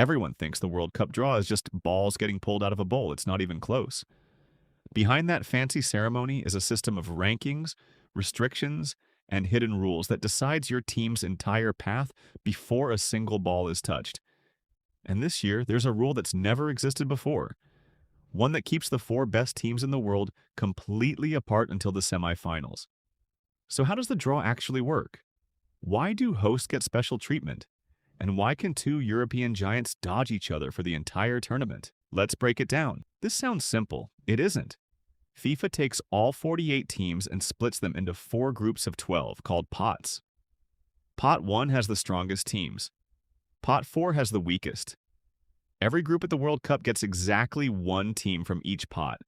Everyone thinks the World Cup draw is just balls getting pulled out of a bowl. It's not even close. Behind that fancy ceremony is a system of rankings, restrictions, and hidden rules that decides your team's entire path before a single ball is touched. And this year, there's a rule that's never existed before, one that keeps the four best teams in the world completely apart until the semifinals. So how does the draw actually work? Why do hosts get special treatment? And why can two European giants dodge each other for the entire tournament? Let's break it down. This sounds simple. It isn't. FIFA takes all 48 teams and splits them into four groups of 12 called pots. Pot 1 has the strongest teams. Pot 4 has the weakest. Every group at the World Cup gets exactly one team from each pot.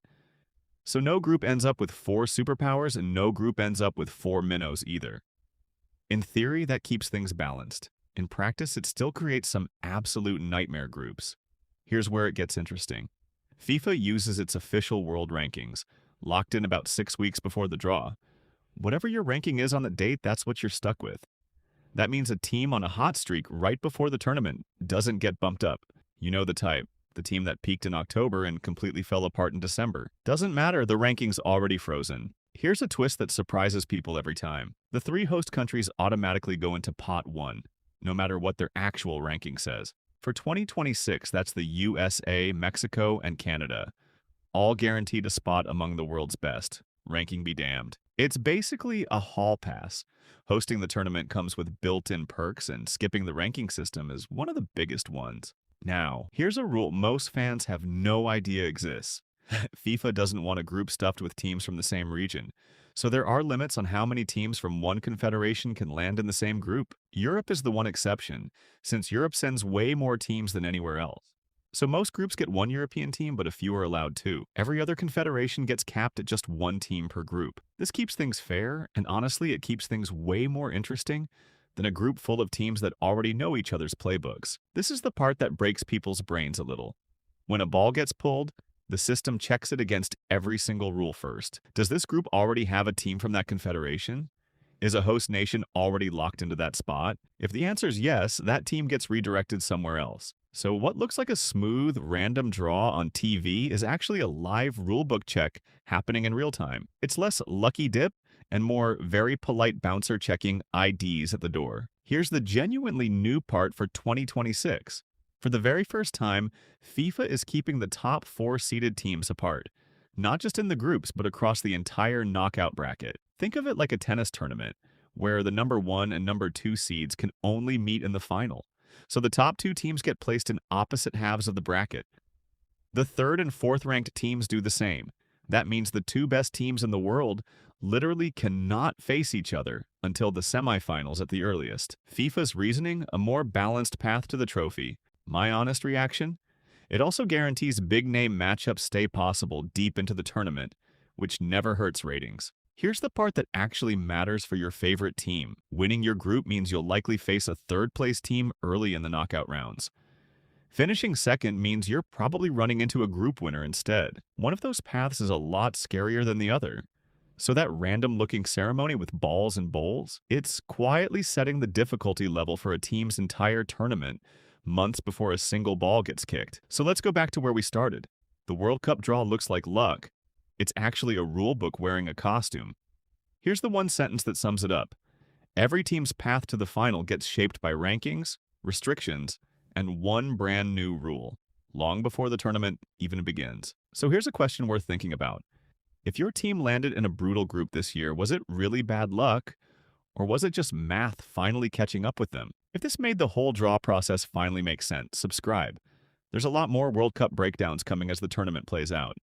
So no group ends up with four superpowers and no group ends up with four minnows either. In theory, that keeps things balanced. In practice, it still creates some absolute nightmare groups. Here's where it gets interesting. FIFA uses its official world rankings, locked in about 6 weeks before the draw. Whatever your ranking is on the date, that's what you're stuck with. That means a team on a hot streak right before the tournament doesn't get bumped up. You know the type. The team that peaked in October and completely fell apart in December. Doesn't matter, the ranking's already frozen. Here's a twist that surprises people every time. The three host countries automatically go into Pot 1, no matter what their actual ranking says. For 2026, that's the USA, Mexico, and Canada, all guaranteed a spot among the world's best. Ranking be damned. It's basically a hall pass. Hosting the tournament comes with built-in perks, and skipping the ranking system is one of the biggest ones. Now, here's a rule most fans have no idea exists. FIFA doesn't want a group stuffed with teams from the same region, so there are limits on how many teams from one confederation can land in the same group. Europe is the one exception, since Europe sends way more teams than anywhere else. So most groups get one European team, but a few are allowed two. Every other confederation gets capped at just one team per group. This keeps things fair, and honestly, it keeps things way more interesting than a group full of teams that already know each other's playbooks. This is the part that breaks people's brains a little. When a ball gets pulled, the system checks it against every single rule first. Does this group already have a team from that confederation? Is a host nation already locked into that spot? If the answer is yes, that team gets redirected somewhere else. So what looks like a smooth, random draw on TV is actually a live rulebook check happening in real time. It's less lucky dip and more very polite bouncer checking IDs at the door. Here's the genuinely new part for 2026. For the very first time, FIFA is keeping the top four seeded teams apart, not just in the groups, but across the entire knockout bracket. Think of it like a tennis tournament, where the number 1 and number 2 seeds can only meet in the final. So the top two teams get placed in opposite halves of the bracket. The third and fourth ranked teams do the same. That means the two best teams in the world literally cannot face each other until the semifinals at the earliest. FIFA's reasoning, a more balanced path to the trophy. My honest reaction? It also guarantees big-name matchups stay possible deep into the tournament, which never hurts ratings. Here's the part that actually matters for your favorite team. Winning your group means you'll likely face a third-place team early in the knockout rounds. Finishing second means you're probably running into a group winner instead. One of those paths is a lot scarier than the other. So that random-looking ceremony with balls and bowls, it's quietly setting the difficulty level for a team's entire tournament months before a single ball gets kicked. So let's go back to where we started. The World Cup draw looks like luck. It's actually a rule book wearing a costume. Here's the one sentence that sums it up. Every team's path to the final gets shaped by rankings, restrictions, and one brand new rule, long before the tournament even begins. So here's a question worth thinking about. If your team landed in a brutal group this year, was it really bad luck? Or was it just math finally catching up with them? If this made the whole draw process finally make sense, subscribe. There's a lot more World Cup breakdowns coming as the tournament plays out.